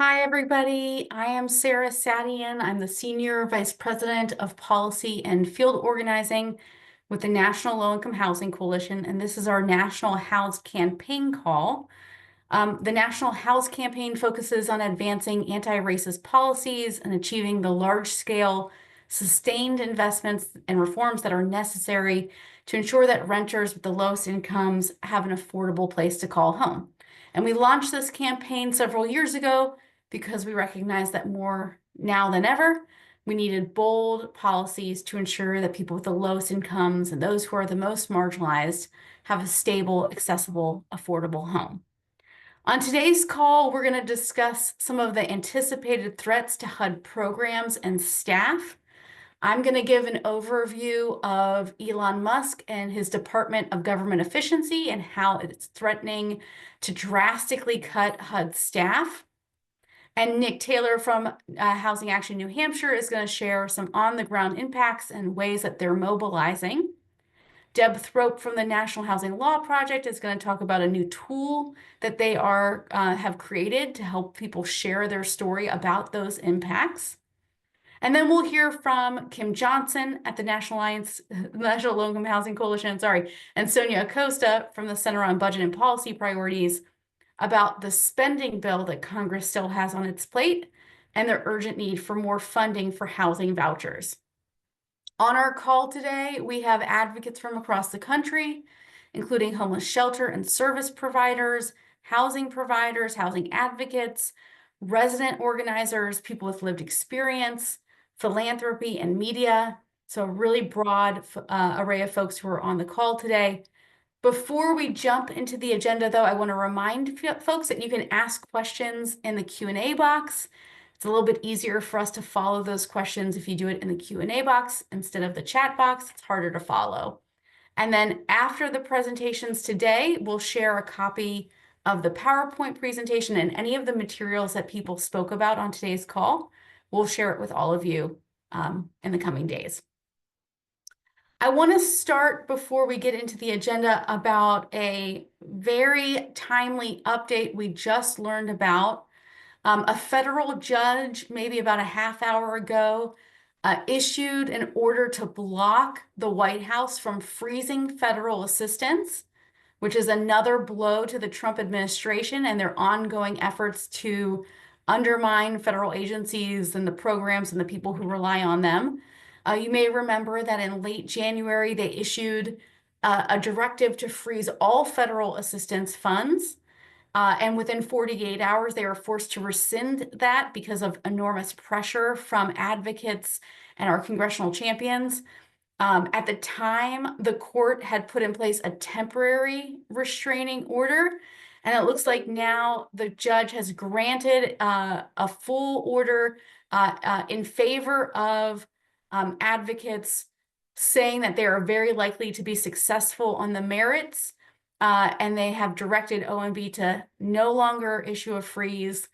Hi, everybody. I am Sarah Saadian. I'm the Senior Vice President of Policy and Field Organizing with the National Low-Income Housing Coalition, and this is our National HoUSed campaign call. The National HoUSed campaign focuses on advancing anti-racist policies and achieving the large-scale, sustained investments and reforms that are necessary to ensure that renters with the lowest incomes have an affordable place to call home. And we launched this campaign several years ago because we recognize that more now than ever, we needed bold policies to ensure that people with the lowest incomes and those who are the most marginalized have a stable, accessible, affordable home. On today's call, we're going to discuss some of the anticipated threats to HUD programs and staff. I'm going to give an overview of Elon Musk and his Department of Government Efficiency and how it's threatening to drastically cut HUD staff. And Nick Taylor from Housing Action New Hampshire is going to share some on-the-ground impacts and ways that they're mobilizing. Deb Thrope from the National Housing Law Project is going to talk about a new tool that they have created to help people share their story about those impacts. And then we'll hear from Kim Johnson at the National Low-Income Housing Coalition, and Sonya Acosta from the Center on Budget and Policy Priorities about the spending bill that Congress still has on its plate and the urgent need for more funding for housing vouchers. On our call today, we have advocates from across the country, including homeless shelter and service providers, housing advocates, resident organizers, people with lived experience, philanthropy, and media. So a really broad array of folks who are on the call today. Before we jump into the agenda, though, I want to remind folks that you can ask questions in the Q&A box. It's a little bit easier for us to follow those questions if you do it in the Q&A box instead of the chat box. It's harder to follow. And then after the presentations today, we'll share a copy of the PowerPoint presentation and any of the materials that people spoke about on today's call. We'll share it with all of you in the coming days. I want to start before we get into the agenda about a very timely update we just learned about. A federal judge, maybe about a half hour ago, issued an order to block the White House from freezing federal assistance, which is another blow to the Trump administration and their ongoing efforts to undermine federal agencies and the programs and the people who rely on them. You may remember that in late January, they issued a directive to freeze all federal assistance funds. And within 48 hours, they were forced to rescind that because of enormous pressure from advocates and our congressional champions. At the time, the court had put in place a temporary restraining order. And it looks like now the judge has granted a full order in favor of advocates, saying that they are very likely to be successful on the merits, and they have directed OMB to no longer issue a freeze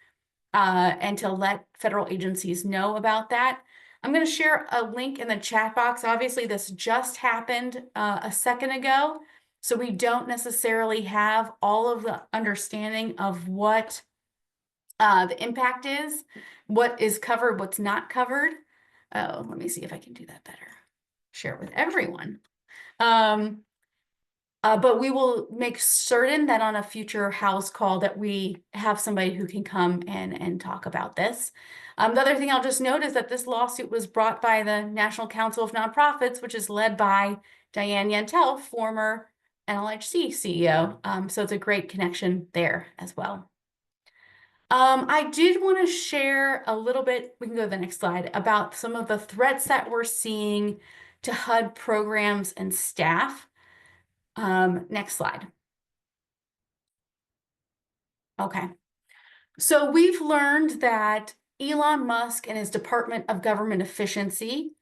and to let federal agencies know about that. I'm going to share a link in the chat box. Obviously, this just happened a second ago, so we don't necessarily have all of the understanding of what the impact is, what is covered, what's not covered. Oh, let me see if I can do that better. Share it with everyone. But we will make certain that on a future House call that we have somebody who can come and talk about this. The other thing I'll just note is that this lawsuit was brought by the National Council of Nonprofits, which is led by Diane Yantel, former NLIHC CEO. So it's a great connection there as well. I did want to share a little bit, we can go to the next slide, about some of the threats that we're seeing to HUD programs and staff. Next slide. Okay. So we've learned that Elon Musk and his Department of Government Efficiency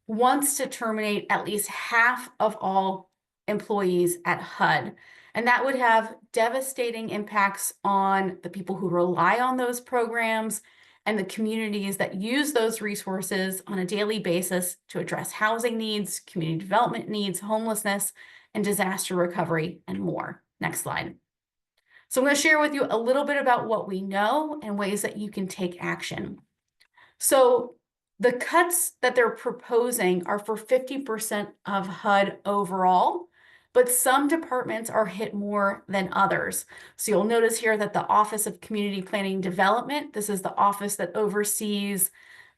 wants to terminate at least half of all employees at HUD. And that would have devastating impacts on the people who rely on those programs and the communities that use those resources on a daily basis to address housing needs, community development needs, homelessness, and disaster recovery, and more. Next slide. So I'm going to share with you a little bit about what we know and ways that you can take action. So the cuts that they're proposing are for 50% of HUD overall, but some departments are hit more than others. So you'll notice here that the Office of Community Planning Development, this is the office that oversees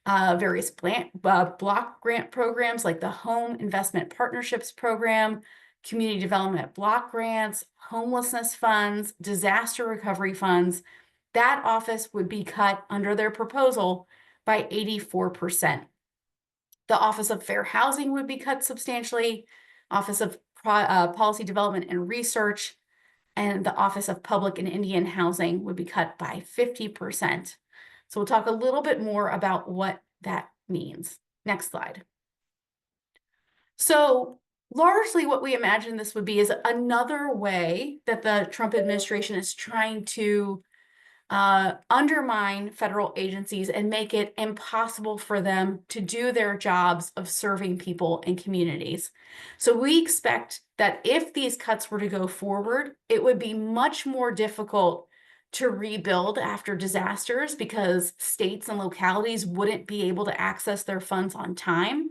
various block grant programs like the Home Investment Partnerships Program, Community Development Block Grants, homelessness funds, disaster recovery funds. That office would be cut under their proposal by 84%. The Office of Fair Housing would be cut substantially, Office of Policy Development and Research, and the Office of Public and Indian Housing would be cut by 50%. So we'll talk a little bit more about what that means. Next slide. So largely what we imagine this would be is another way that the Trump administration is trying to undermine federal agencies and make it impossible for them to do their jobs of serving people and communities. So we expect that if these cuts were to go forward, it would be much more difficult to rebuild after disasters because states and localities wouldn't be able to access their funds on time.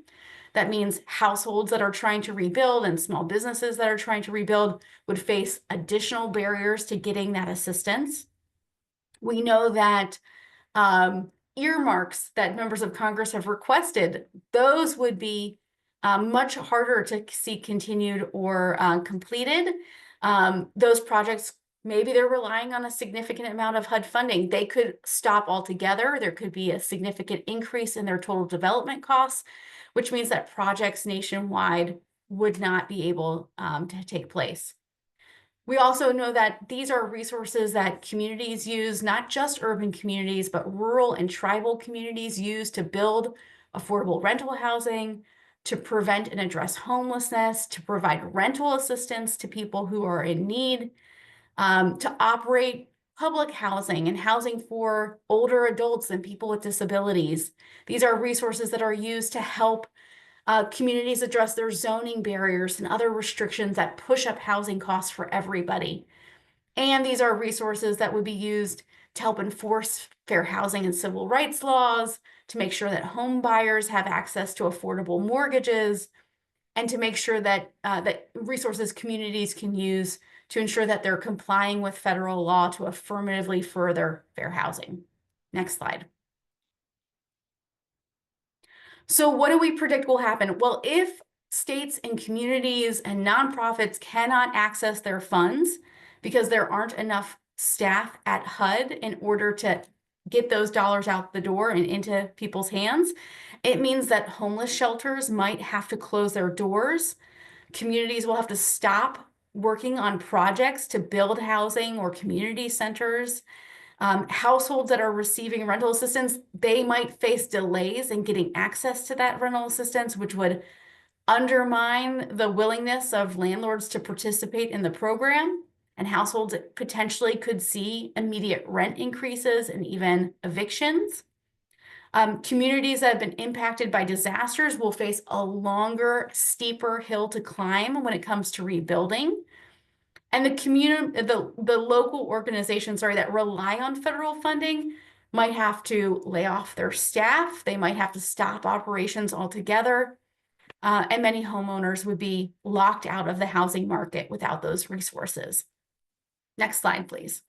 That means households that are trying to rebuild and small businesses that are trying to rebuild would face additional barriers to getting that assistance. We know that earmarks that members of Congress have requested, those would be much harder to see continued or completed. Those projects, maybe they're relying on a significant amount of HUD funding. They could stop altogether. There could be a significant increase in their total development costs, which means that projects nationwide would not be able to take place. We also know that these are resources that communities use, not just urban communities, but rural and tribal communities use to build affordable rental housing, to prevent and address homelessness, to provide rental assistance to people who are in need, to operate public housing and housing for older adults and people with disabilities. These are resources that are used to help communities address their zoning barriers and other restrictions that push up housing costs for everybody. And these are resources that would be used to help enforce fair housing and civil rights laws, to make sure that home buyers have access to affordable mortgages, and to make sure that that resources communities can use to ensure that they're complying with federal law to affirmatively further fair housing. Next slide. So what do we predict will happen? Well, if states and communities and nonprofits cannot access their funds because there aren't enough staff at HUD in order to get those dollars out the door and into people's hands, it means that homeless shelters might have to close their doors. Communities will have to stop working on projects to build housing or community centers. Households that are receiving rental assistance, they might face delays in getting access to that rental assistance, which would undermine the willingness of landlords to participate in the program. And households potentially could see immediate rent increases and even evictions. Communities that have been impacted by disasters will face a longer, steeper hill to climb when it comes to rebuilding. And the local organizations, that rely on federal funding might have to lay off their staff. They might have to stop operations altogether. And many homeowners would be locked out of the housing market without those resources. Next slide, please.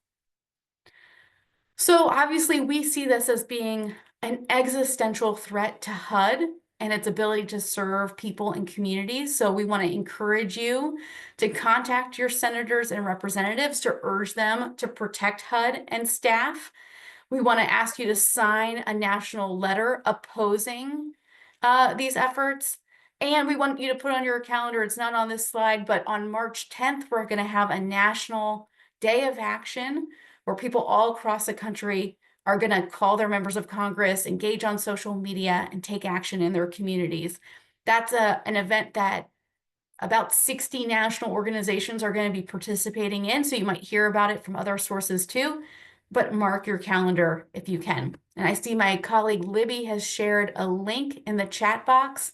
So obviously we see this as being an existential threat to HUD and its ability to serve people and communities. So we want to encourage you to contact your senators and representatives to urge them to protect HUD and staff. We want to ask you to sign a national letter opposing these efforts. And we want you to put on your calendar, it's not on this slide, but on March 10th, we're going to have a national day of action where people all across the country are going to call their members of Congress, engage on social media, and take action in their communities. That's an event that about 60 national organizations are going to be participating in, so you might hear about it from other sources too, but mark your calendar if you can. And I see my colleague Libby has shared a link in the chat box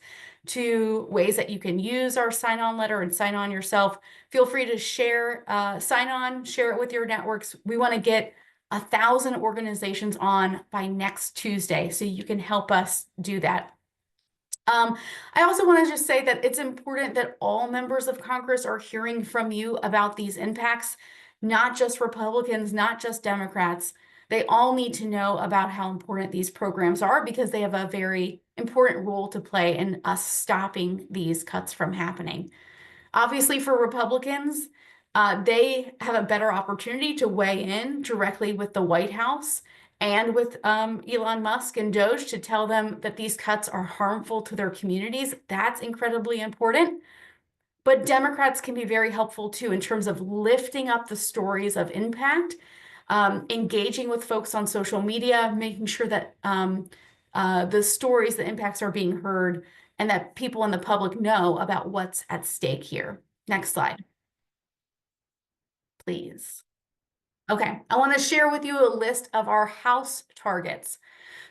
to ways that you can use our sign-on letter and sign on yourself. Feel free to share, sign on, share it with your networks. We want to get 1,000 organizations on by next Tuesday, so you can help us do that. I also want to just say that it's important that all members of Congress are hearing from you about these impacts, not just Republicans, not just Democrats. They all need to know about how important these programs are because they have a very important role to play in us stopping these cuts from happening. Obviously, for Republicans, they have a better opportunity to weigh in directly with the White House and with Elon Musk and DOGE to tell them that these cuts are harmful to their communities. That's incredibly important. But Democrats can be very helpful too in terms of lifting up the stories of impact, engaging with folks on social media, making sure that the stories, the impacts are being heard, and that people in the public know about what's at stake here. Next slide, please. Okay, I want to share with you a list of our House targets.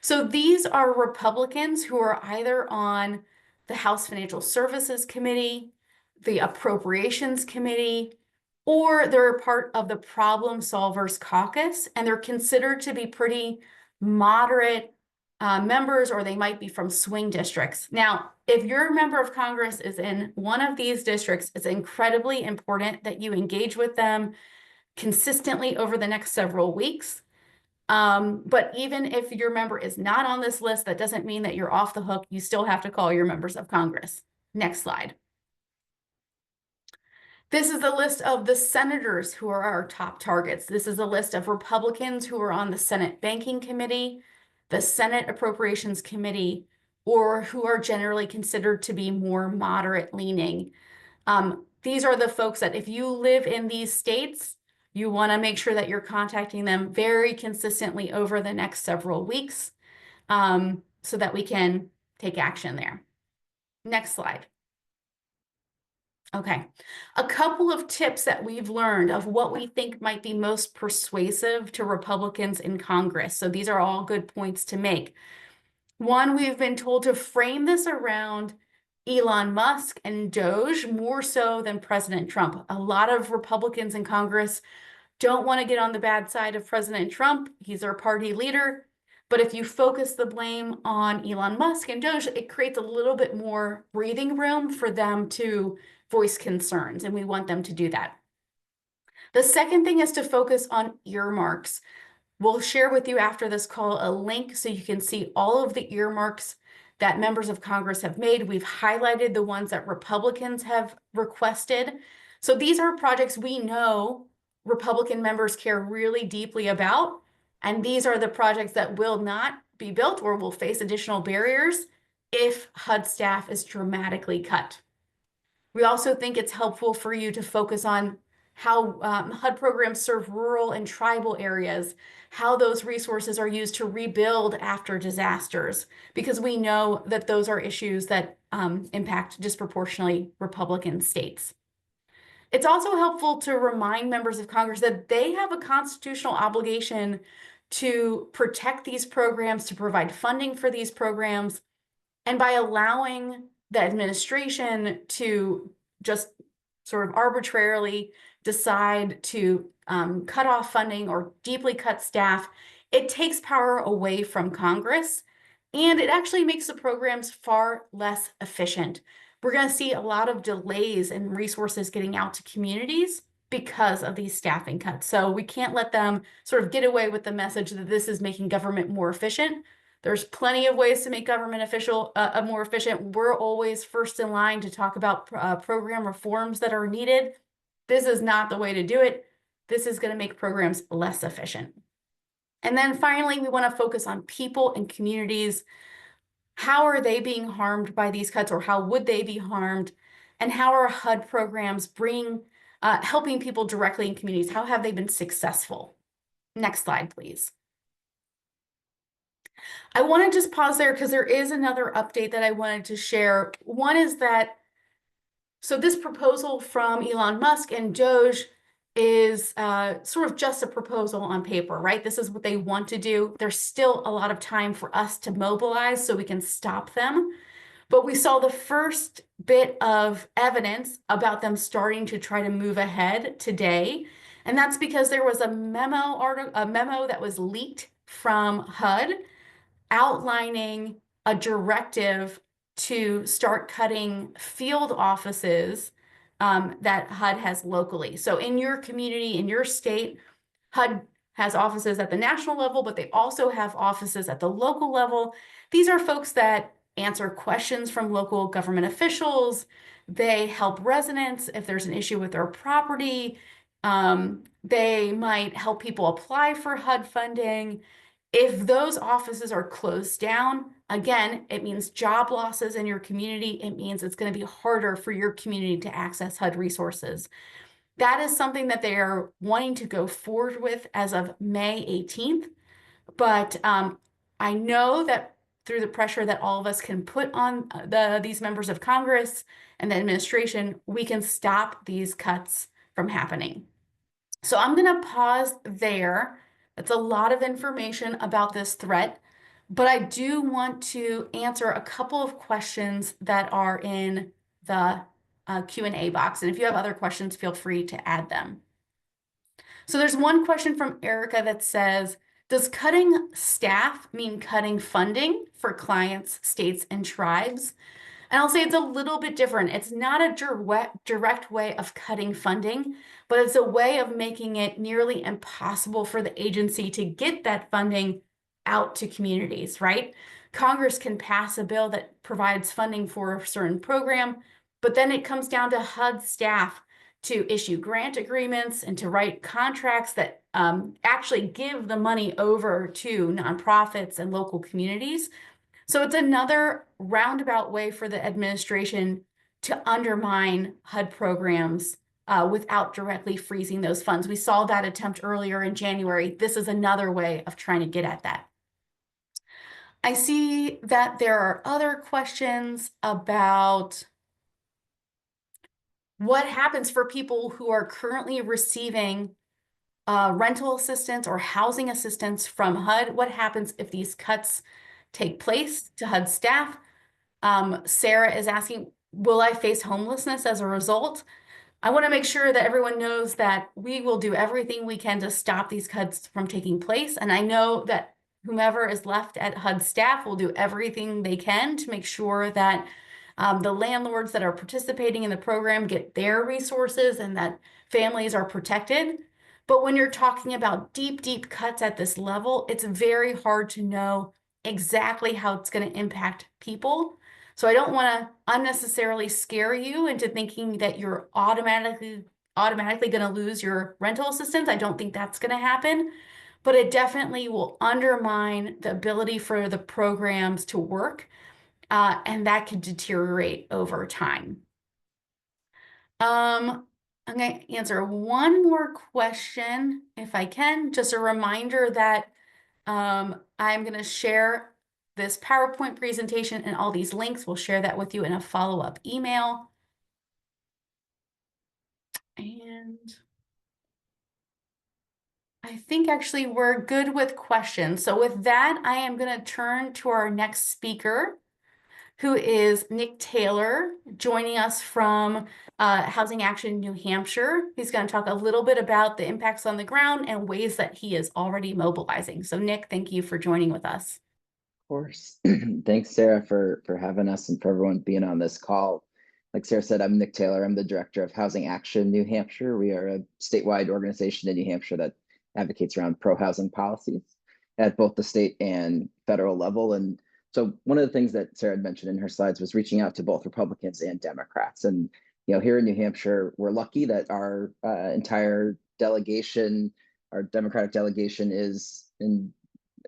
So these are Republicans who are either on the House Financial Services Committee, the Appropriations Committee, or they're a part of the Problem Solvers Caucus, and they're considered to be pretty moderate members, or they might be from swing districts. Now, if your member of Congress is in one of these districts, it's incredibly important that you engage with them consistently over the next several weeks. But even if your member is not on this list, that doesn't mean that you're off the hook. You still have to call your members of Congress. Next slide. This is a list of the senators who are our top targets. This is a list of Republicans who are on the Senate Banking Committee, the Senate Appropriations Committee, or who are generally considered to be more moderate leaning. These are the folks that if you live in these states, you want to make sure that you're contacting them very consistently over the next several weeks so that we can take action there. Next slide. Okay, a couple of tips that we've learned of what we think might be most persuasive to Republicans in Congress. So these are all good points to make. One, we've been told to frame this around Elon Musk and DOGE more so than President Trump. A lot of Republicans in Congress don't want to get on the bad side of President Trump. He's our party leader. But if you focus the blame on Elon Musk and DOGE, it creates a little bit more breathing room for them to voice concerns, and we want them to do that. The second thing is to focus on earmarks. We'll share with you after this call a link so you can see all of the earmarks that members of Congress have made. We've highlighted the ones that Republicans have requested. So these are projects we know Republican members care really deeply about, and these are the projects that will not be built or will face additional barriers if HUD staff is dramatically cut. We also think it's helpful for you to focus on how HUD programs serve rural and tribal areas, how those resources are used to rebuild after disasters, because we know that those are issues that impact disproportionately Republican states. It's also helpful to remind members of Congress that they have a constitutional obligation to protect these programs, to provide funding for these programs, and by allowing the administration to just sort of arbitrarily decide to cut off funding or deeply cut staff, it takes power away from Congress, and it actually makes the programs far less efficient. We're going to see a lot of delays in resources getting out to communities because of these staffing cuts. So we can't let them sort of get away with the message that this is making government more efficient. There's plenty of ways to make government more efficient. We're always first in line to talk about program reforms that are needed. This is not the way to do it. This is going to make programs less efficient. And then finally, we want to focus on people and communities. How are they being harmed by these cuts, or how would they be harmed? And how are HUD programs helping people directly in communities? How have they been successful? Next slide, please. I want to just pause there because there is another update that I wanted to share. One is that, so this proposal from Elon Musk and DOGE is sort of just a proposal on paper, right? This is what they want to do. There's still a lot of time for us to mobilize so we can stop them. But we saw the first bit of evidence about them starting to try to move ahead today. And that's because there was a memo that was leaked from HUD outlining a directive to start cutting field offices that HUD has locally. So in your community, in your state, HUD has offices at the national level, but they also have offices at the local level. These are folks that answer questions from local government officials. They help residents if there's an issue with their property. They might help people apply for HUD funding. If those offices are closed down, again, it means job losses in your community. It means it's going to be harder for your community to access HUD resources. That is something that they are wanting to go forward with as of May 18th. But I know that through the pressure that all of us can put on these members of Congress and the administration, we can stop these cuts from happening. So I'm going to pause there. That's a lot of information about this threat, but I do want to answer a couple of questions that are in the Q&A box. And if you have other questions, feel free to add them. So there's one question from Erica that says, does cutting staff mean cutting funding for clients, states, and tribes? And I'll say it's a little bit different. It's not a direct way of cutting funding, but it's a way of making it nearly impossible for the agency to get that funding out to communities, right? Congress can pass a bill that provides funding for a certain program, but then it comes down to HUD staff to issue grant agreements and to write contracts that actually give the money over to nonprofits and local communities. So it's another roundabout way for the administration to undermine HUD programs without directly freezing those funds. We saw that attempt earlier in January. This is another way of trying to get at that. I see that there are other questions about what happens for people who are currently receiving rental assistance or housing assistance from HUD. What happens if these cuts take place to HUD staff? Sarah is asking, will I face homelessness as a result? I want to make sure that everyone knows that we will do everything we can to stop these cuts from taking place. And I know that whomever is left at HUD staff will do everything they can to make sure that the landlords that are participating in the program get their resources and that families are protected. But when you're talking about deep, deep cuts at this level, it's very hard to know exactly how it's going to impact people. So I don't want to unnecessarily scare you into thinking that you're automatically going to lose your rental assistance. I don't think that's going to happen, but it definitely will undermine the ability for the programs to work, and that could deteriorate over time. I'm going to answer one more question if I can. Just a reminder that I'm going to share this PowerPoint presentation and all these links. We'll share that with you in a follow-up email. And I think actually we're good with questions. So with that, I am going to turn to our next speaker, who is Nick Taylor, joining us from Housing Action New Hampshire. He's going to talk a little bit about the impacts on the ground and ways that he is already mobilizing. So Nick, thank you for joining with us. Of course. Thanks, Sarah, for having us and for everyone being on this call. Like Sarah said, I'm Nick Taylor. I'm the director of Housing Action New Hampshire. We are a statewide organization in New Hampshire that advocates around pro-housing policies at both the state and federal level. And so one of the things that Sarah had mentioned in her slides was reaching out to both Republicans and Democrats. And here in New Hampshire, we're lucky that our entire delegation, our Democratic delegation, is in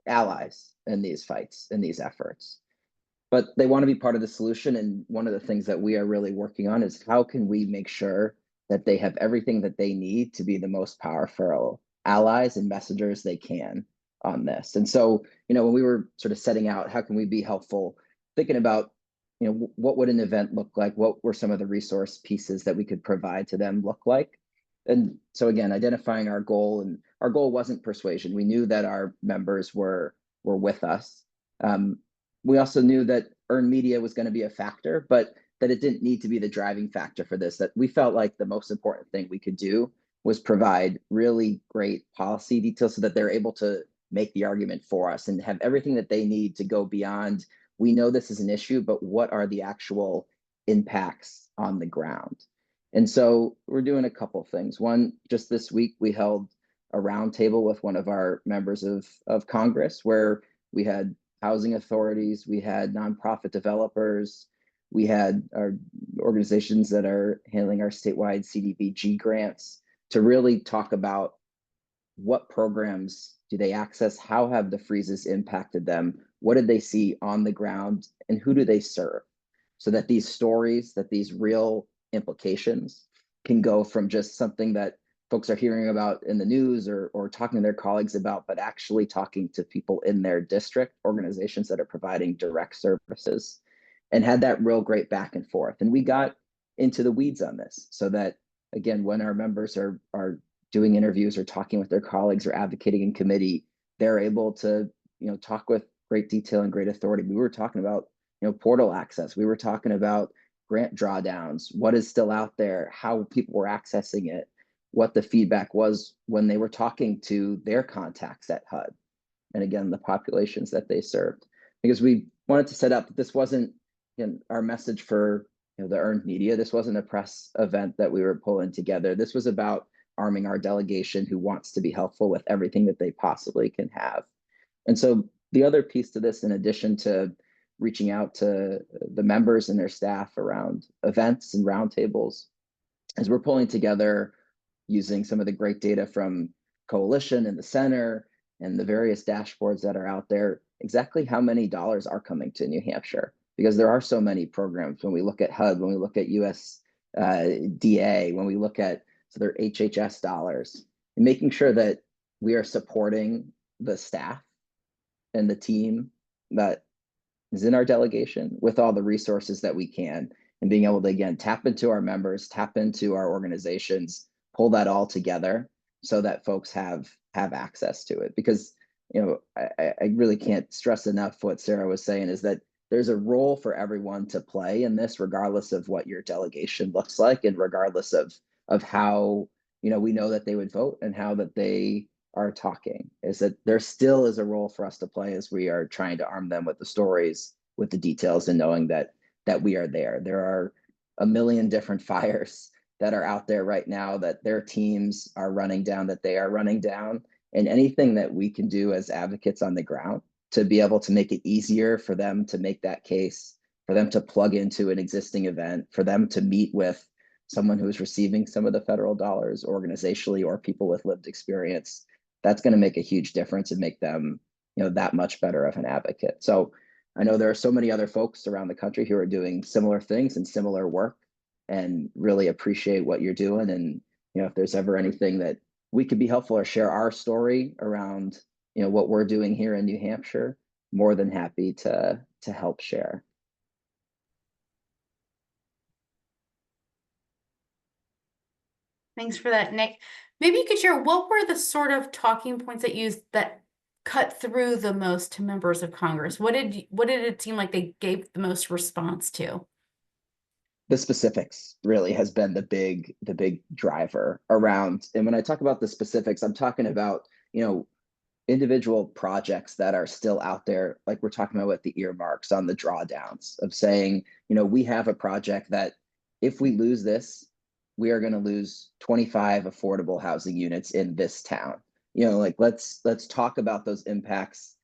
allies in these fights, in these efforts. But they want to be part of the solution. And one of the things that we are really working on is how can we make sure that they have everything that they need to be the most powerful allies and messengers they can on this. And so, when we were sort of setting out, how can we be helpful, thinking about, what would an event look like? What were some of the resource pieces that we could provide to them look like? And so again, identifying our goal, and our goal wasn't persuasion. We knew that our members were with us. We also knew that earned media was going to be a factor, but that it didn't need to be the driving factor for this, that we felt like the most important thing we could do was provide really great policy details so that they're able to make the argument for us and have everything that they need to go beyond, we know this is an issue, but what are the actual impacts on the ground? And so we're doing a couple of things. One, just this week, we held a roundtable with one of our members of Congress where we had housing authorities, we had nonprofit developers, we had our organizations that are handling our statewide CDBG grants to really talk about what programs do they access, how have the freezes impacted them, what did they see on the ground, and who do they serve? So that these stories, that these real implications can go from just something that folks are hearing about in the news or talking to their colleagues about, but actually talking to people in their district, organizations that are providing direct services, and had that real great back and forth. And we got into the weeds on this so that, again, when our members are doing interviews or talking with their colleagues or advocating in committee, they're able to, talk with great detail and great authority. We were talking about, portal access. We were talking about grant drawdowns, what is still out there, how people were accessing it, what the feedback was when they were talking to their contacts at HUD, and again, the populations that they served. Because we wanted to set up that this wasn't our message for the earned media. This wasn't a press event that we were pulling together. This was about arming our delegation who wants to be helpful with everything that they possibly can have. And so the other piece to this, in addition to reaching out to the members and their staff around events and roundtables, is we're pulling together using some of the great data from Coalition and the Center and the various dashboards that are out there, exactly how many dollars are coming to New Hampshire. Because there are so many programs. When we look at HUD, when we look at USDA, when we look at their HHS dollars, and making sure that we are supporting the staff and the team that is in our delegation with all the resources that we can, and being able to, again, tap into our members, tap into our organizations, pull that all together so that folks have access to it. Because, I really can't stress enough what Sarah was saying, is that there's a role for everyone to play in this, regardless of what your delegation looks like, and regardless of how, we know that they would vote and how that they are talking, is that there still is a role for us to play as we are trying to arm them with the stories, with the details, and knowing that we are there. There are a million different fires that are out there right now that their teams are running down, that they are running down, and anything that we can do as advocates on the ground to be able to make it easier for them to make that case, for them to plug into an existing event, for them to meet with someone who is receiving some of the federal dollars organizationally, or people with lived experience, that's going to make a huge difference and make them, that much better of an advocate. So I know there are so many other folks around the country who are doing similar things and similar work, and really appreciate what you're doing. And, if there's ever anything that we could be helpful or share our story around, what we're doing here in New Hampshire, more than happy to help share. Thanks for that, Nick. Maybe you could share, what were the sort of talking points that cut through the most to members of Congress? What did it seem like they gave the most response to? The specifics really has been the big driver around. And when I talk about the specifics, I'm talking about, individual projects that are still out there, like we're talking about with the earmarks on the drawdowns, of saying, we have a project that if we lose this, we are going to lose 25 affordable housing units in this town. Let's talk about those impacts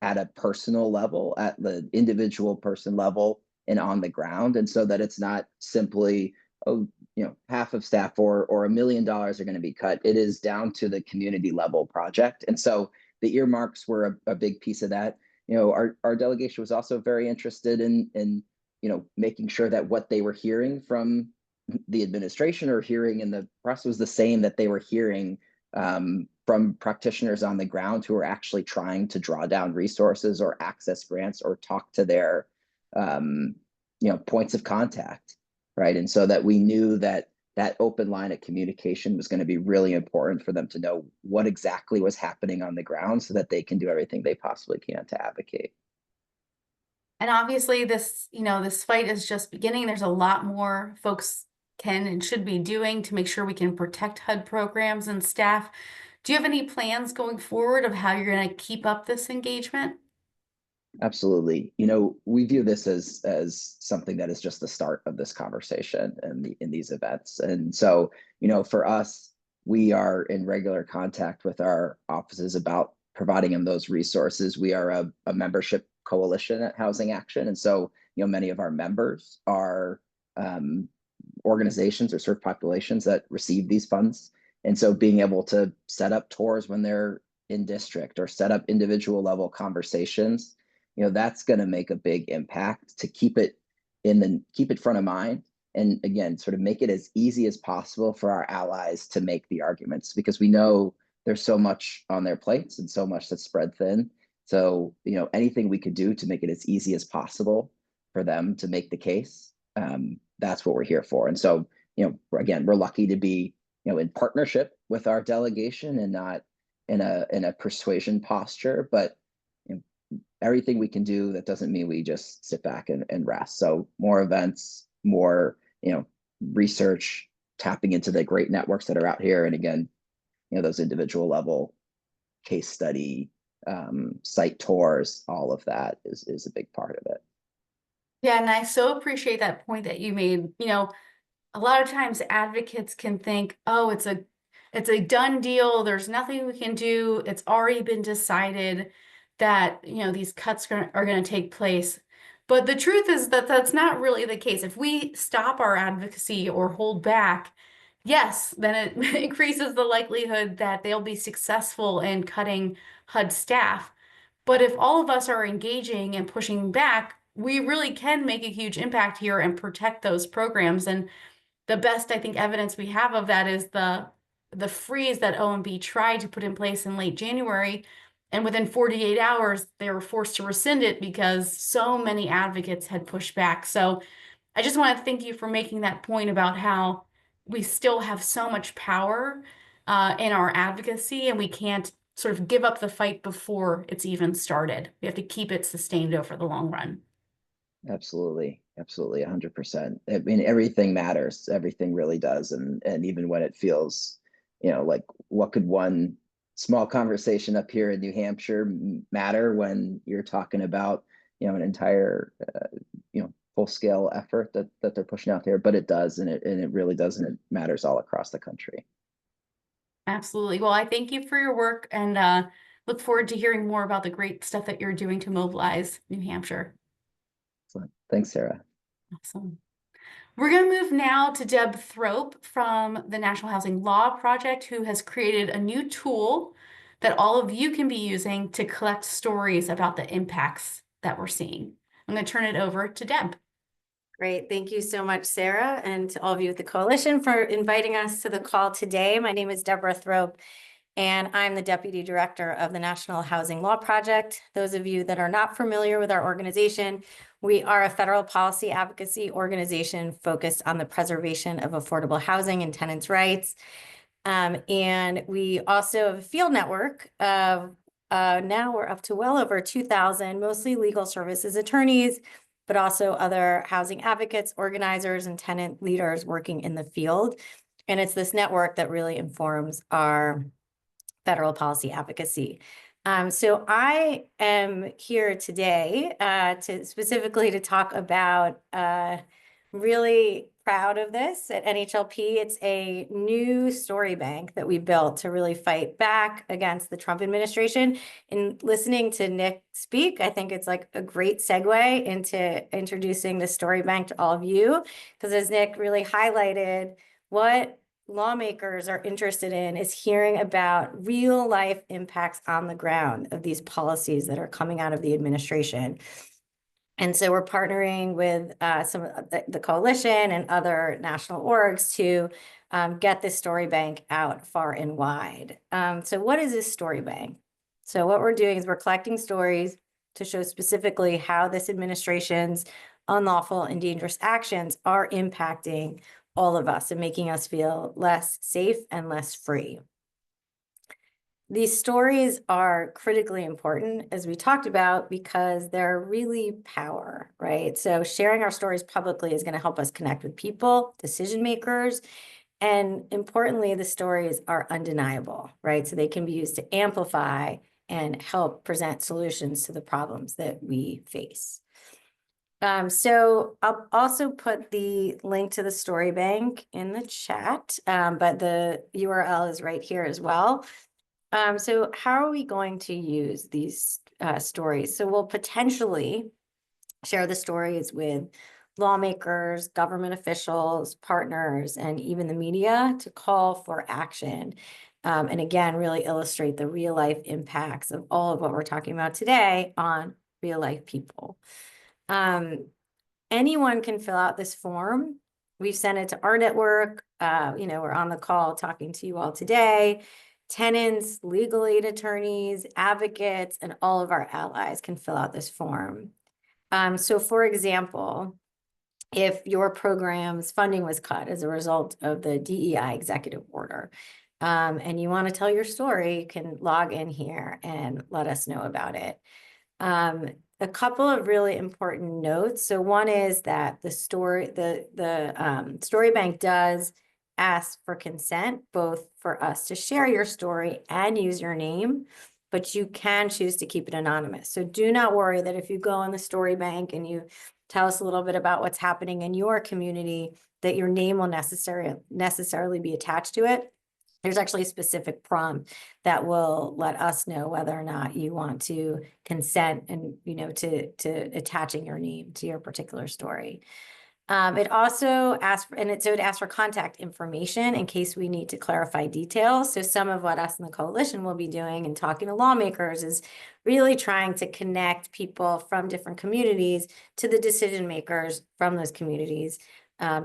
at a personal level, at the individual person level, and on the ground. And so that it's not simply, half of staff or $1 million are going to be cut. It is down to the community level project. And so the earmarks were a big piece of that. Our delegation was also very interested in making sure that what they were hearing from the administration or hearing in the press was the same that they were hearing from practitioners on the ground who are actually trying to draw down resources or access grants or talk to their points of contact, right? And so that we knew that open line of communication was going to be really important for them to know what exactly was happening on the ground, so that they can do everything they possibly can to advocate. And obviously this, this fight is just beginning. There's a lot more folks can and should be doing to make sure we can protect HUD programs and staff. Do you have any plans going forward of how you're going to keep up this engagement? Absolutely. We view this as something that is just the start of this conversation and in these events. And so, for us, we are in regular contact with our offices about providing them those resources. We are a membership coalition at Housing Action. And so, many of our members are organizations or serve populations that receive these funds. And so being able to set up tours when they're in district or set up individual level conversations, that's going to make a big impact to keep it front of mind. And again, sort of make it as easy as possible for our allies to make the arguments, because we know there's so much on their plates and so much that's spread thin. So, anything we could do to make it as easy as possible for them to make the case, that's what we're here for. And so, again, we're lucky to be, in partnership with our delegation and not in a persuasion posture, but everything we can do, that doesn't mean we just sit back and rest. So more events, more, research, tapping into the great networks that are out here. And again, those individual level case study, site tours, all of that is a big part of it. Yeah, and I so appreciate that point that you made. A lot of times advocates can think, oh, it's a done deal. There's nothing we can do. It's already been decided that, these cuts are going to take place. But the truth is that that's not really the case. If we stop our advocacy or hold back, yes, then it increases the likelihood that they'll be successful in cutting HUD staff. But if all of us are engaging and pushing back, we really can make a huge impact here and protect those programs. And the best, I think, evidence we have of that is the freeze that OMB tried to put in place in late January. And within 48 hours, they were forced to rescind it because so many advocates had pushed back. So I just want to thank you for making that point about how we still have so much power in our advocacy, and we can't sort of give up the fight before it's even started. We have to keep it sustained over the long run. Absolutely. Absolutely. 100%. I mean, everything matters. Everything really does. And even when it feels, like what could one small conversation up here in New Hampshire matter when you're talking about, an entire, full scale effort that they're pushing out there, but it does. And it really does. And it matters all across the country. Absolutely. Well, I thank you for your work and look forward to hearing more about the great stuff that you're doing to mobilize New Hampshire. Excellent. Thanks, Sarah. Awesome. We're going to move now to Deb Thrope from the National Housing Law Project, who has created a new tool that all of you can be using to collect stories about the impacts that we're seeing. I'm going to turn it over to Deb. Great. Thank you so much, Sarah, and to all of you at the Coalition for inviting us to the call today. My name is Deborah Thrope, and I'm the Deputy Director of the National Housing Law Project. Those of you that are not familiar with our organization, we are a federal policy advocacy organization focused on the preservation of affordable housing and tenants' rights. And we also have a field network of, now we're up to well over 2,000, mostly legal services attorneys, but also other housing advocates, organizers, and tenant leaders working in the field. And it's this network that really informs our federal policy advocacy. So I am here today specifically to talk about really proud of this at NHLP. It's a new story bank that we built to really fight back against the Trump administration. And listening to Nick speak, I think it's like a great segue into introducing the story bank to all of you, because as Nick really highlighted, what lawmakers are interested in is hearing about real life impacts on the ground of these policies that are coming out of the administration. And so we're partnering with some of the coalition and other national orgs to get this story bank out far and wide. So what is this story bank? So what we're doing is we're collecting stories to show specifically how this administration's unlawful and dangerous actions are impacting all of us and making us feel less safe and less free. these stories are critically important, as we talked about, because they're really power, right? So sharing our stories publicly is going to help us connect with people, decision makers, and importantly, the stories are undeniable, right? So they can be used to amplify and help present solutions to the problems that we face. So I'll also put the link to the story bank in the chat, but the URL is right here as well. So how are we going to use these stories? So we'll potentially share the stories with lawmakers, government officials, partners, and even the media to call for action. And again, really illustrate the real life impacts of all of what we're talking about today on real life people. Anyone can fill out this form. We've sent it to our network. We're on the call talking to you all today. Tenants, legal aid attorneys, advocates, and all of our allies can fill out this form. So for example, if your program's funding was cut as a result of the DEI executive order, and you want to tell your story, you can log in here and let us know about it. A couple of really important notes. So one is that the story bank does ask for consent, both for us to share your story and use your name, but you can choose to keep it anonymous. So do not worry that if you go on the story bank and you tell us a little bit about what's happening in your community, that your name will necessarily be attached to it. There's actually a specific prompt that will let us know whether or not you want to consent and, to attaching your name to your particular story. It also asks, so it asks for contact information in case we need to clarify details. So some of what us in the coalition will be doing and talking to lawmakers is really trying to connect people from different communities to the decision makers from those communities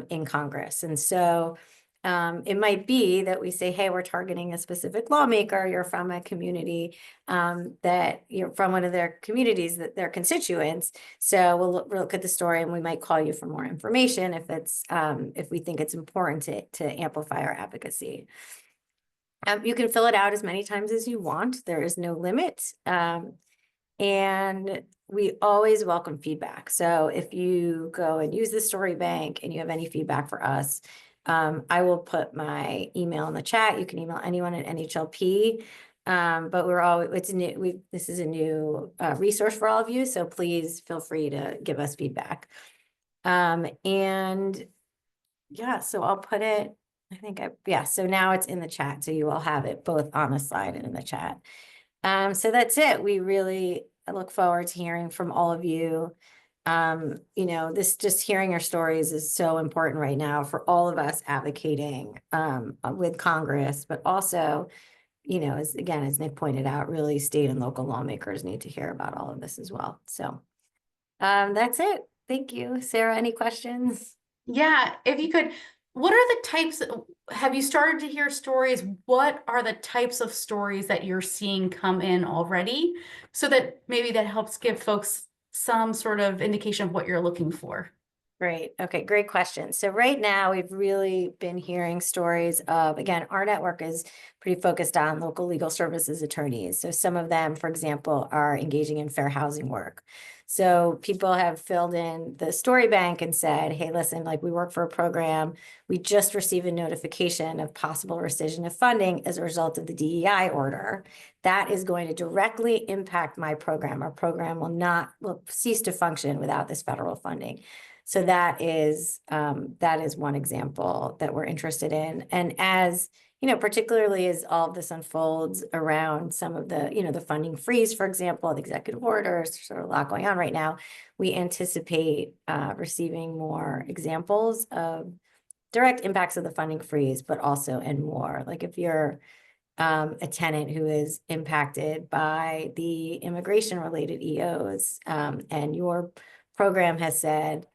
in Congress. And so it might be that we say, hey, we're targeting a specific lawmaker. You're from a community that you're from one of their communities, that their constituents. So we'll look at the story and we might call you for more information if it's if we think it's important to amplify our advocacy. You can fill it out as many times as you want. There is no limit. And we always welcome feedback. So if you go and use the story bank and you have any feedback for us, I will put my email in the chat. You can email anyone at NHLP. But it's new. This is a new resource for all of you. So please feel free to give us feedback. And yeah, so I'll put it, so now it's in the chat. So you will have it both on the slide and in the chat. So that's it. We really look forward to hearing from all of you. Just hearing your stories is so important right now for all of us advocating with Congress, but also, as Nick pointed out, really state and local lawmakers need to hear about all of this as well. So that's it. Thank you. Sarah, any questions? Yeah, if you could, what are the types, have you started to hear stories? What are the types of stories that you're seeing come in already? So that maybe that helps give folks some sort of indication of what you're looking for. Great. Okay, great question. So right now we've really been hearing stories of, again, our network is pretty focused on local legal services attorneys. So some of them, for example, are engaging in fair housing work. So people have filled in the story bank and said, hey, listen, like we work for a program. We just received a notification of possible rescission of funding as a result of the DEI order. That is going to directly impact my program. Our program will cease to function without this federal funding. So that is one example that we're interested in. And as particularly as all of this unfolds around some of the, the funding freeze, for example, the executive orders, there's sort of a lot going on right now. We anticipate receiving more examples of direct impacts of the funding freeze, but also and more. Like if you're a tenant who is impacted by the immigration related EOs and your program has said,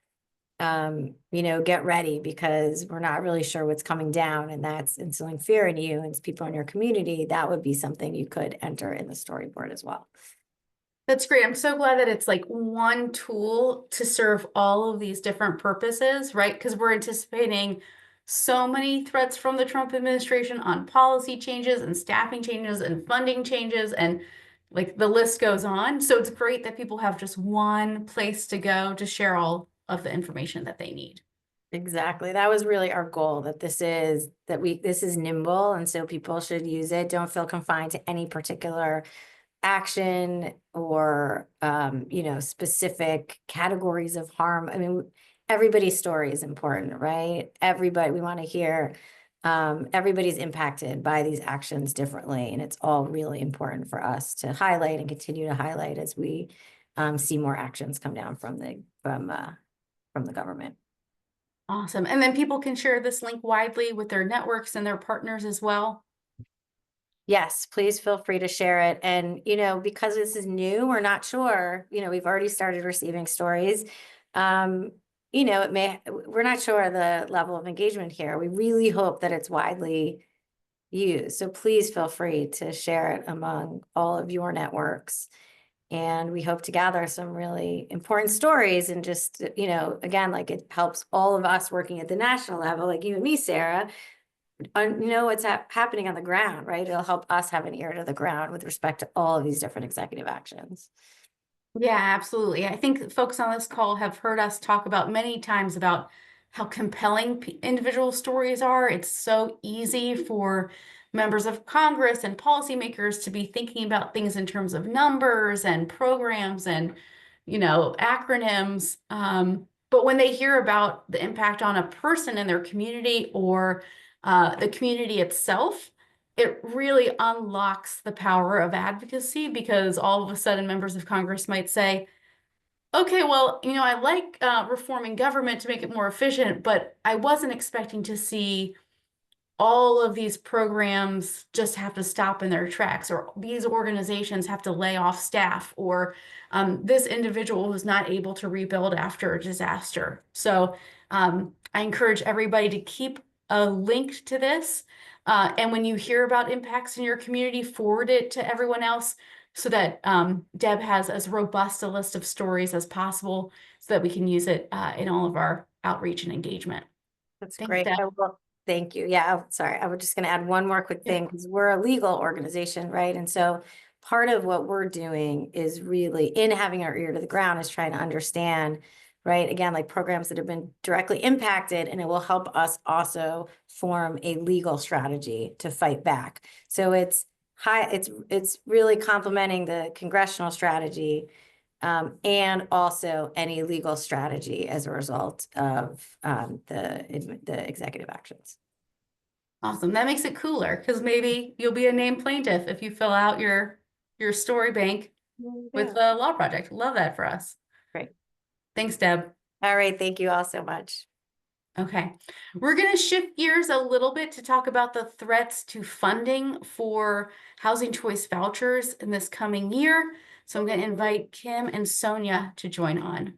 get ready because we're not really sure what's coming down, and that's instilling fear in you and people in your community, that would be something you could enter in the storyboard as well. That's great. I'm so glad that it's like one tool to serve all of these different purposes, right? Because we're anticipating so many threats from the Trump administration on policy changes and staffing changes and funding changes, and like the list goes on. So it's great that people have just one place to go to share all of the information that they need. Exactly. That was really our goal, that this is nimble, and so people should use it. Don't feel confined to any particular action or specific categories of harm. I mean, everybody's story is important, right? Everybody, we want to hear everybody's impacted by these actions differently, and it's all really important for us to highlight and continue to highlight as we see more actions come down from the government. Awesome. And then people can share this link widely with their networks and their partners as well. Yes, please feel free to share it. And, because this is new, we're not sure, we've already started receiving stories. We're not sure the level of engagement here. We really hope that it's widely used. So please feel free to share it among all of your networks. And we hope to gather some really important stories, and just, again, like, it helps all of us working at the national level, like you and me, Sarah, what's happening on the ground, right? It'll help us have an ear to the ground with respect to all of these different executive actions. Yeah, absolutely. I think folks on this call have heard us talk about many times about how compelling individual stories are. It's so easy for members of Congress and policymakers to be thinking about things in terms of numbers and programs and, acronyms. But when they hear about the impact on a person in their community or the community itself, it really unlocks the power of advocacy, because all of a sudden members of Congress might say, okay, well, I like reforming government to make it more efficient, but I wasn't expecting to see all of these programs just have to stop in their tracks, or these organizations have to lay off staff, or this individual was not able to rebuild after a disaster. So I encourage everybody to keep a link to this. And when you hear about impacts in your community, forward it to everyone else, so that Deb has as robust a list of stories as possible, so that we can use it in all of our outreach and engagement. That's Thanks, great. Deb. Thank you. Yeah, sorry. I was just going to add one more quick thing, because we're a legal organization, right? And so part of what we're doing is really, in having our ear to the ground, is trying to understand, right? Again, like, programs that have been directly impacted, and it will help us also form a legal strategy to fight back. So it's really complementing the congressional strategy, and also any legal strategy as a result of the executive actions. Awesome. That makes it cooler, because maybe you'll be a named plaintiff if you fill out your story bank with the law project. Love that for us. Great. Thanks, Deb. All right. Thank you all so much. Okay, we're going to shift gears a little bit to talk about the threats to funding for housing choice vouchers in this coming year. So I'm going to invite Kim and Sonya to join on.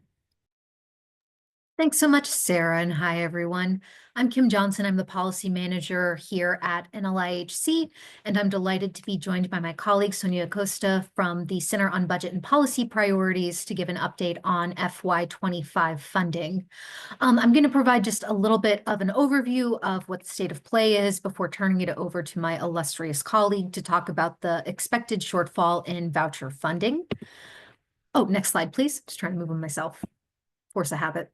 Thanks so much, Sarah, and hi, everyone. I'm Kim Johnson. I'm the policy manager here at NLIHC, and I'm delighted to be joined by my colleague, Sonya Acosta, from the Center on Budget and Policy Priorities, to give an update on FY25 funding. I'm going to provide just a little bit of an overview of what the state of play is before turning it over to my illustrious colleague to talk about the expected shortfall in voucher funding. Oh, next slide, please. Just trying to move them myself. Force a habit.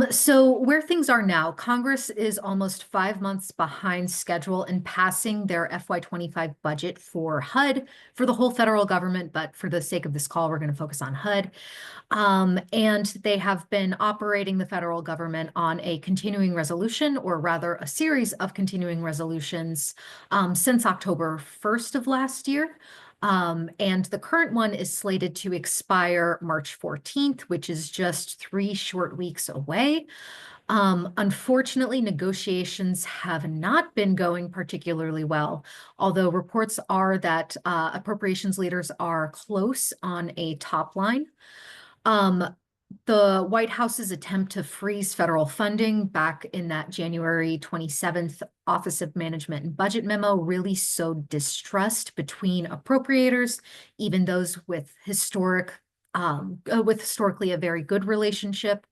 So where things are now, Congress is almost 5 months behind schedule in passing their FY25 budget for HUD, for the whole federal government, but for the sake of this call, we're going to focus on HUD. And they have been operating the federal government on a continuing resolution, or rather a series of continuing resolutions, since October 1st of last year. And the current one is slated to expire March 14th, which is just 3 short weeks away. Unfortunately, negotiations have not been going particularly well, although reports are that appropriations leaders are close on a top line. The White House's attempt to freeze federal funding back in that January 27th Office of Management and Budget memo really sowed distrust between appropriators, even those with historically a very good relationship.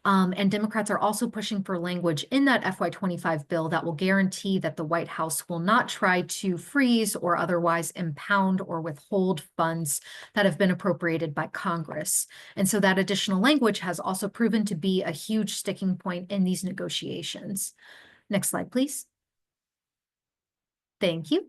And Democrats are also pushing for language in that FY25 bill that will guarantee that the White House will not try to freeze or otherwise impound or withhold funds that have been appropriated by Congress. And so that additional language has also proven to be a huge sticking point in these negotiations. Next slide, please. Thank you.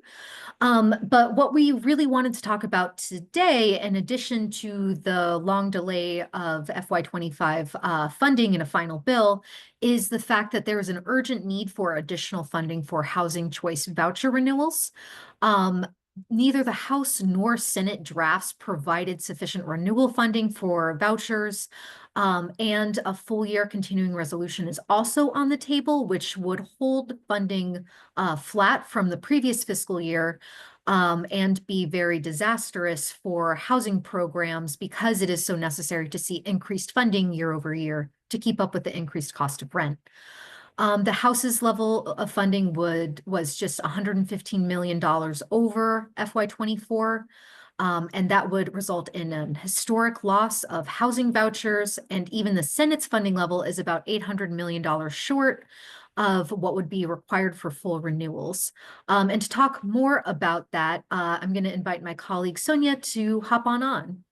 But what we really wanted to talk about today, in addition to the long delay of FY25 funding in a final bill, is the fact that there is an urgent need for additional funding for housing choice voucher renewals. Neither the House nor Senate drafts provided sufficient renewal funding for vouchers, and a full year continuing resolution is also on the table, which would hold funding flat from the previous fiscal year, and be very disastrous for housing programs because it is so necessary to see increased funding year over year to keep up with the increased cost of rent. The House's level of funding was just $115 million over FY24. And that would result in an historic loss of housing vouchers. And even the Senate's funding level is about $800 million short of what would be required for full renewals. And to talk more about that, I'm going to invite my colleague Sonya to hop on.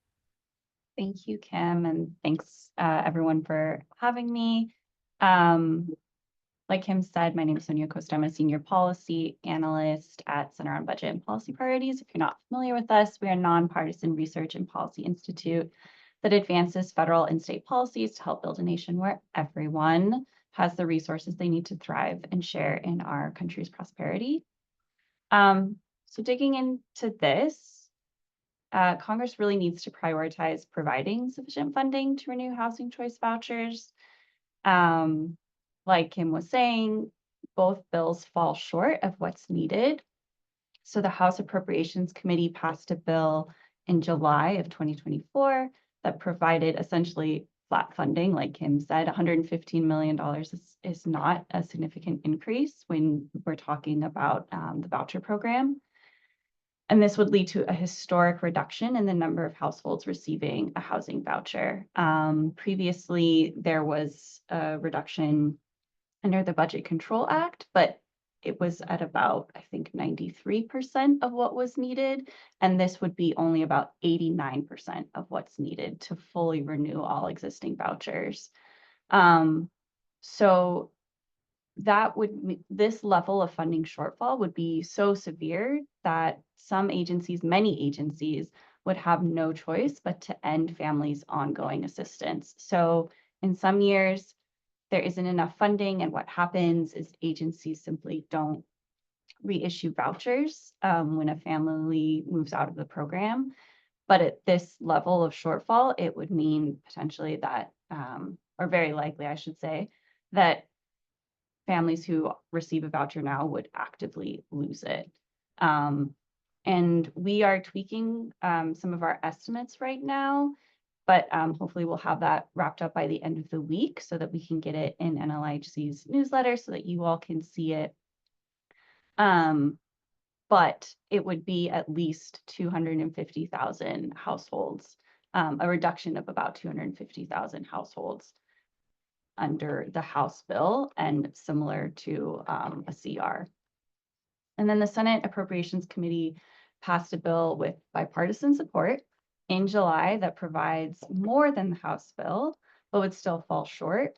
Thank you, Kim, and thanks everyone for having me. Like Kim said, my name is Sonya Acosta. I'm a senior policy analyst at Center on Budget and Policy Priorities. If you're not familiar with us, we are a nonpartisan research and policy institute that advances federal and state policies to help build a nation where everyone has the resources they need to thrive and share in our country's prosperity. So digging into this, Congress really needs to prioritize providing sufficient funding to renew housing choice vouchers. Like Kim was saying, both bills fall short of what's needed. So the House Appropriations Committee passed a bill in July of 2024 that provided essentially flat funding. Like Kim said, $115 million is not a significant increase when we're talking about the voucher program. And this would lead to a historic reduction in the number of households receiving a housing voucher. Previously, there was a reduction under the Budget Control Act, but it was at about, I think, 93% of what was needed. And this would be only about 89% of what's needed to fully renew all existing vouchers. So that would, this level of funding shortfall would be so severe that some agencies, many agencies, would have no choice but to end families' ongoing assistance. So in some years, there isn't enough funding, and what happens is agencies simply don't reissue vouchers when a family moves out of the program. But at this level of shortfall, it would mean potentially that, or very likely, I should say, that families who receive a voucher now would actively lose it. And we are tweaking some of our estimates right now, but hopefully we'll have that wrapped up by the end of the week so that we can get it in NLIHC's newsletter so that you all can see it. But it would be at least 250,000 households, a reduction of about 250,000 households under the House bill and similar to a CR. And then the Senate Appropriations Committee passed a bill with bipartisan support in July that provides more than the House bill, but would still fall short.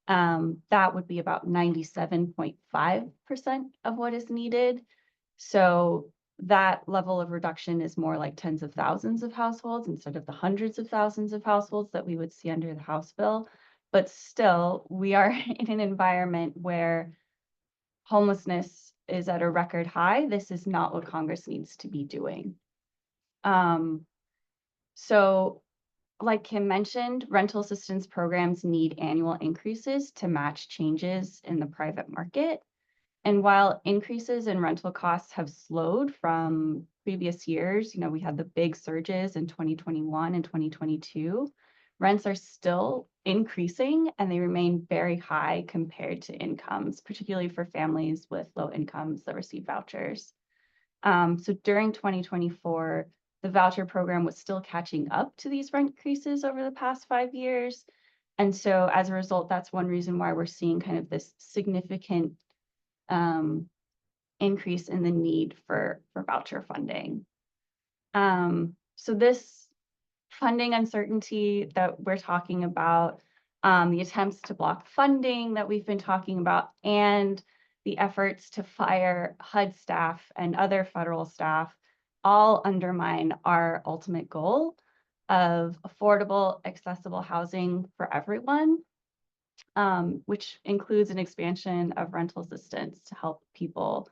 That would be about 97.5% of what is needed. So that level of reduction is more like tens of thousands of households instead of the hundreds of thousands of households that we would see under the House bill. But still, we are in an environment where homelessness is at a record high. This is not what Congress needs to be doing. So like Kim mentioned, rental assistance programs need annual increases to match changes in the private market. And while increases in rental costs have slowed from previous years, you know, we had the big surges in 2021 and 2022, rents are still increasing and they remain very high compared to incomes, particularly for families with low incomes that receive vouchers. So during 2024, the voucher program was still catching up to these rent increases over the past 5 years. And so as a result, that's one reason why we're seeing kind of this significant increase in the need for voucher funding. So this funding uncertainty that we're talking about, the attempts to block funding that we've been talking about, and the efforts to fire HUD staff and other federal staff all undermine our ultimate goal of affordable, accessible housing for everyone, which includes an expansion of rental assistance to help people,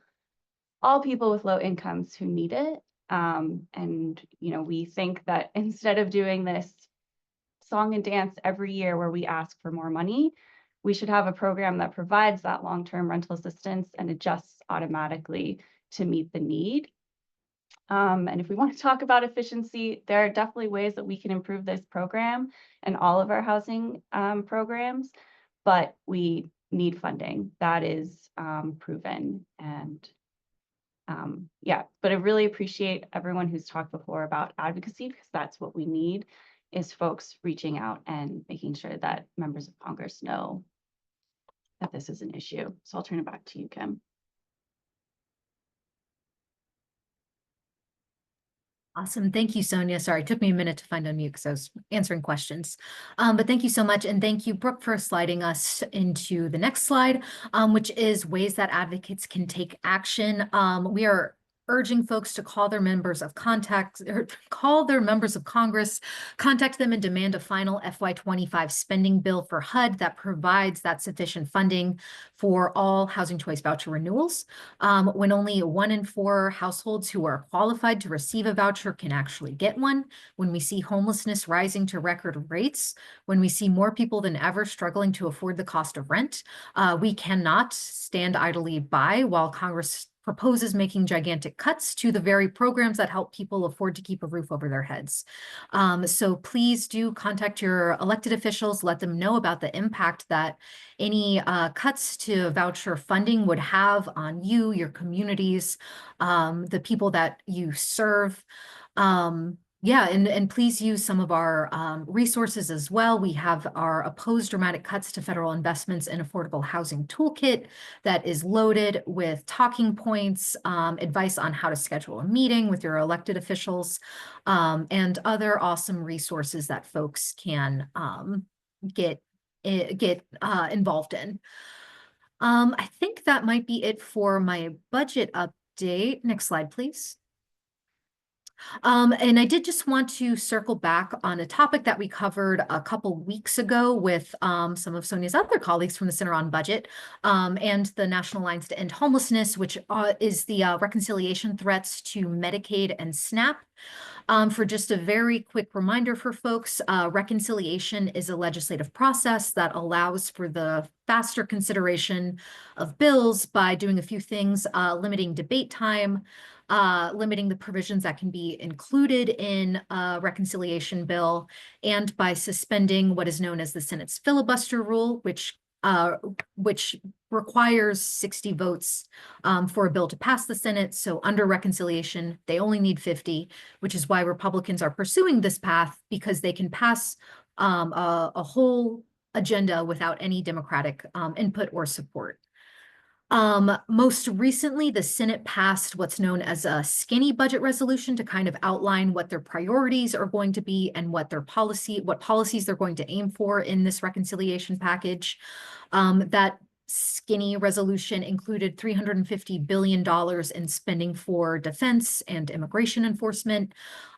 all people with low incomes who need it. And, you know, we think that instead of doing this song and dance every year where we ask for more money, we should have a program that provides that long-term rental assistance and adjusts automatically to meet the need. And if we want to talk about efficiency, there are definitely ways that we can improve this program and all of our housing programs, but we need funding. That is proven. And yeah, but I really appreciate everyone who's talked before about advocacy, because that's what we need, is folks reaching out and making sure that members of Congress know that this is an issue. So I'll turn it back to you, Kim. Awesome. Thank you, Sonia. Sorry, it took me a minute to find unmute because I was answering questions. But thank you so much. And thank you, Brooke, for sliding us into the next slide, which is ways that advocates can take action. We are urging folks to call their members of Congress, contact them and demand a final FY25 spending bill for HUD that provides that sufficient funding for all housing choice voucher renewals. When only 1 in 4 households who are qualified to receive a voucher can actually get one, when we see homelessness rising to record rates, when we see more people than ever struggling to afford the cost of rent, we cannot stand idly by while Congress proposes making gigantic cuts to the very programs that help people afford to keep a roof over their heads. So please do contact your elected officials, let them know about the impact that any cuts to voucher funding would have on you, your communities, the people that you serve. Yeah, and please use some of our resources as well. We have our Opposed Dramatic Cuts to Federal Investments in Affordable Housing Toolkit that is loaded with talking points, advice on how to schedule a meeting with your elected officials, and other awesome resources that folks can get involved in. I think that might be it for my budget update. Next slide, please. And I did just want to circle back on a topic that we covered a couple weeks ago with some of Sonia's other colleagues from the Center on Budget and the National Alliance to End Homelessness, which is the reconciliation threats to Medicaid and SNAP. For just a very quick reminder for folks, reconciliation is a legislative process that allows for the faster consideration of bills by doing a few things, limiting debate time, limiting the provisions that can be included in a reconciliation bill, and by suspending what is known as the Senate's filibuster rule, which requires 60 votes for a bill to pass the Senate. So under reconciliation, they only need 50, which is why Republicans are pursuing this path, because they can pass a whole agenda without any Democratic input or support. Most recently, the Senate passed what's known as a skinny budget resolution to kind of outline what their priorities are going to be and what policies they're going to aim for in this reconciliation package. That skinny resolution included $350 billion in spending for defense and immigration enforcement,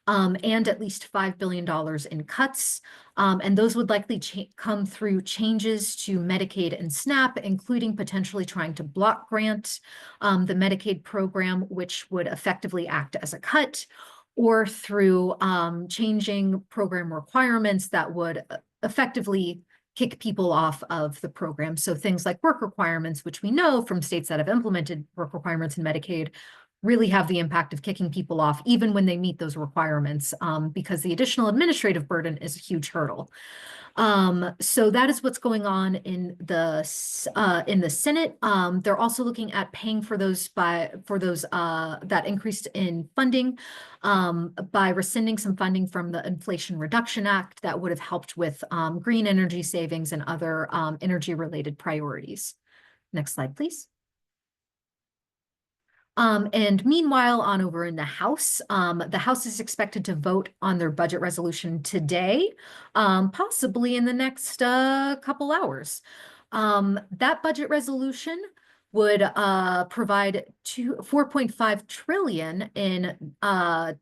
and at least $5 billion in cuts. And those would likely come through changes to Medicaid and SNAP, including potentially trying to block grant the Medicaid program, which would effectively act as a cut, or through changing program requirements that would effectively kick people off of the program. So things like work requirements, which we know from states that have implemented work requirements in Medicaid, really have the impact of kicking people off, even when they meet those requirements, because the additional administrative burden is a huge hurdle. So that is what's going on in the Senate. They're also looking at paying for those that increased in funding by rescinding some funding from the Inflation Reduction Act that would have helped with green energy savings and other energy related priorities. Next slide, please. And meanwhile, on over in the House is expected to vote on their budget resolution today, possibly in the next couple hours. That budget resolution would provide 4.5 trillion in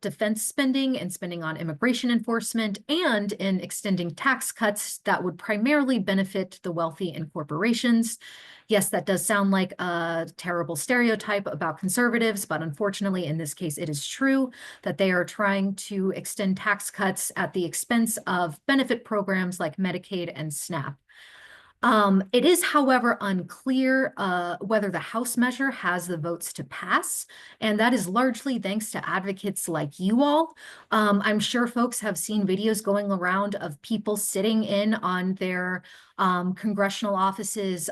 defense spending and spending on immigration enforcement, and in extending tax cuts that would primarily benefit the wealthy and corporations. Yes, that does sound like a terrible stereotype about conservatives, but unfortunately, in this case, it is true that they are trying to extend tax cuts at the expense of benefit programs like Medicaid and SNAP. It is, however, unclear whether the House measure has the votes to pass, and that is largely thanks to advocates like you all. I'm sure folks have seen videos going around of people sitting in on their congressional offices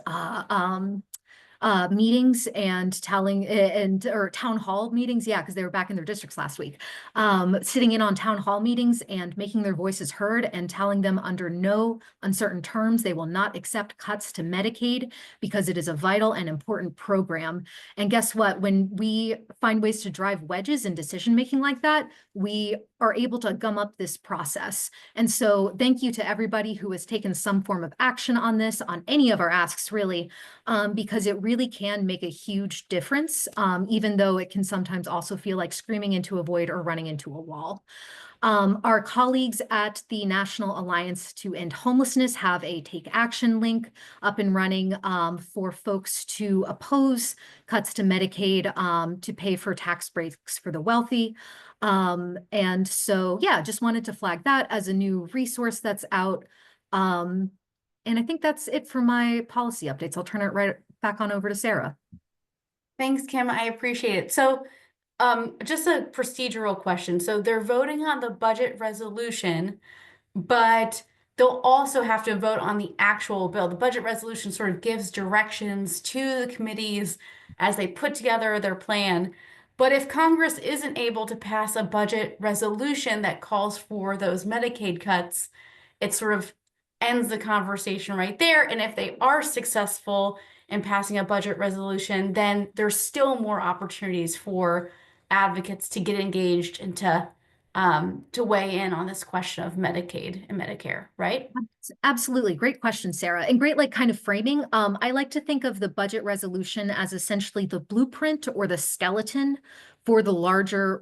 meetings and or town hall meetings, yeah, because they were back in their districts last week, sitting in on town hall meetings and making their voices heard and telling them under no uncertain terms they will not accept cuts to Medicaid because it is a vital and important program. And guess what? When we find ways to drive wedges in decision making like that, we are able to gum up this process. And so thank you to everybody who has taken some form of action on this, on any of our asks, really, because it really can make a huge difference, even though it can sometimes also feel like screaming into a void or running into a wall. Our colleagues at the National Alliance to End Homelessness have a Take Action link up and running for folks to oppose cuts to Medicaid to pay for tax breaks for the wealthy. And so, yeah, just wanted to flag that as a new resource that's out. And I think that's it for my policy updates. I'll turn it right back on over to Sarah. Thanks, Kim. I appreciate it. So just a procedural question. So they're voting on the budget resolution, but they'll also have to vote on the actual bill. The budget resolution sort of gives directions to the committees as they put together their plan. But if Congress isn't able to pass a budget resolution that calls for those Medicaid cuts, it sort of ends the conversation right there. And if they are successful in passing a budget resolution, then there's still more opportunities for advocates to get engaged and to weigh in on this question of Medicaid and Medicare, right? Absolutely. Great question, Sarah. And great, like, kind of framing. I like to think of the budget resolution as essentially the blueprint or the skeleton for the larger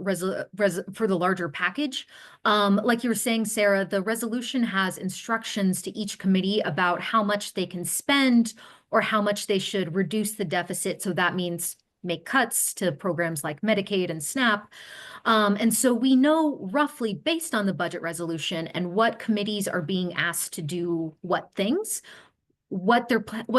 package. Like you were saying, Sarah, the resolution has instructions to each committee about how much they can spend or how much they should reduce the deficit. So that means make cuts to programs like Medicaid and SNAP. And so we know roughly, based on the budget resolution and what committees are being asked to do what things, what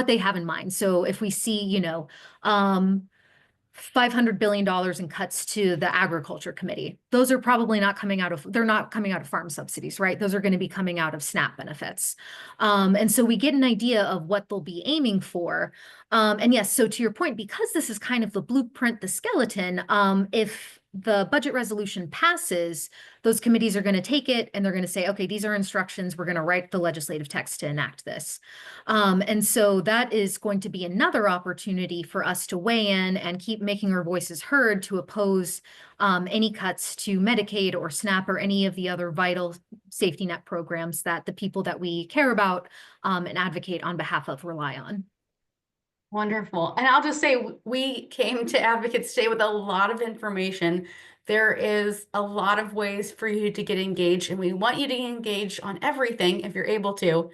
they have in mind. So if we see, you know, $500 billion in cuts to the agriculture committee, those are probably not coming out of, they're not coming out of farm subsidies, right? Those are going to be coming out of SNAP benefits. And so we get an idea of what they'll be aiming for. And yes, so to your point, because this is kind of the blueprint, the skeleton, if the budget resolution passes, those committees are going to take it and they're going to say, okay, these are instructions. We're going to write the legislative text to enact this. And so that is going to be another opportunity for us to weigh in and keep making our voices heard to oppose any cuts to Medicaid or SNAP or any of the other vital safety net programs that the people that we care about and advocate on behalf of rely on. Wonderful. And I'll just say we came to Advocates Day with a lot of information. There is a lot of ways for you to get engaged, and we want you to engage on everything if you're able to.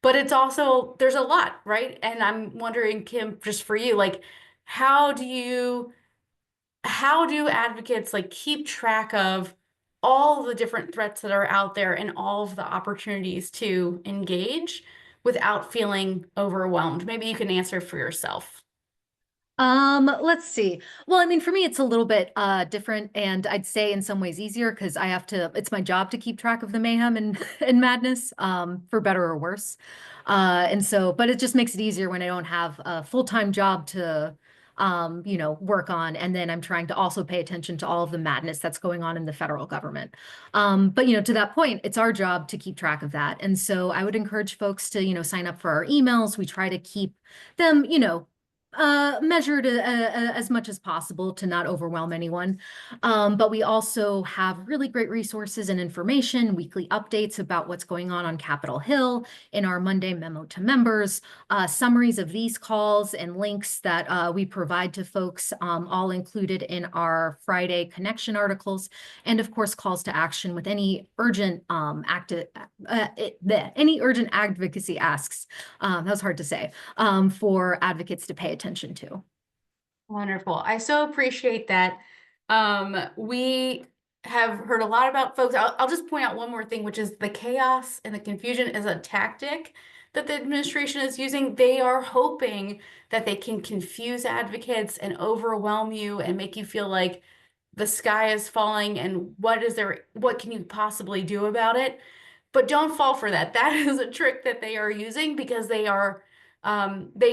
But it's also, there's a lot, right? And I'm wondering, Kim, just for you, like, how do advocates like keep track of all the different threats that are out there and all of the opportunities to engage without feeling overwhelmed? Maybe you can answer for yourself. Let's see. Well, I mean, for me, it's a little bit different, and I'd say in some ways easier because I have to, it's my job to keep track of the mayhem and and madness, for better or worse. And so, but it just makes it easier when I don't have a full-time job to work on, and then I'm trying to also pay attention to all of the madness that's going on in the federal government. But to that point, it's our job to keep track of that. And so I would encourage folks to, sign up for our emails. We try to keep them, measured as much as possible to not overwhelm anyone. But we also have really great resources and information, weekly updates about what's going on Capitol Hill, in our Monday memo to members, summaries of these calls and links that we provide to folks, all included in our Friday connection articles, and of course calls to action with any urgent any urgent advocacy asks. That was hard to say, for advocates to pay attention to. Wonderful. I so appreciate that. We have heard a lot about folks. I'll just point out one more thing, which is the chaos and the confusion is a tactic that the administration is using. They are hoping that they can confuse advocates and overwhelm you and make you feel like the sky is falling and what can you possibly do about it? But don't fall for that. That is a trick that they are using because they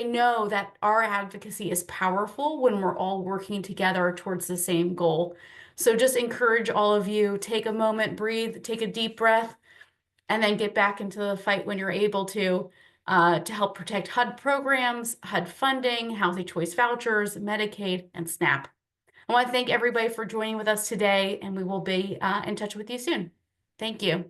know that our advocacy is powerful when we're all working together towards the same goal. So just encourage all of you, take a moment, breathe, take a deep breath, and then get back into the fight when you're able to help protect HUD programs, HUD funding, housing choice vouchers, Medicaid, and SNAP. I want to thank everybody for joining with us today, and we will be in touch with you soon. Thank you.